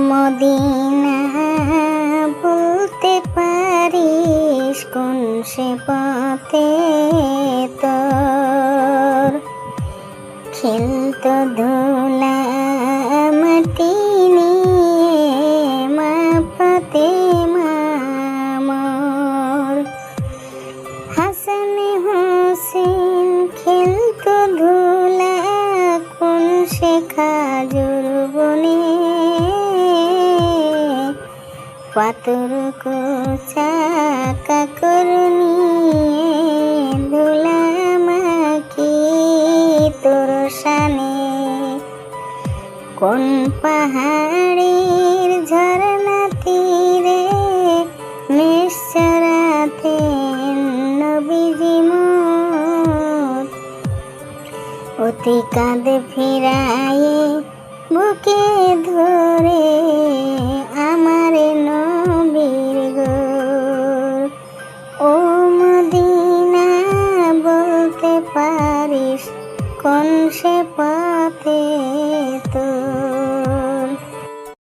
Medina বলতে পারিস কোন সে পথে তোর খেলতো ধুলা মাটি নিয়ে মা ফাতেমা মোর হাসান হোসেন খেলতো ধুলা কোন সে খাজুর বনে পাথর কোচা কাকর নিয়ে ধুলা মাখি তোর শানে কোন পাহাড়ের ঝরনা তীরে নিশ্চরাতে নবীজি মোর অতি কাঁদে ফিরায়ে বুকে ধরে আমারে নবীর গোর ও মদিনা বলতে পারিস কোন সে পথে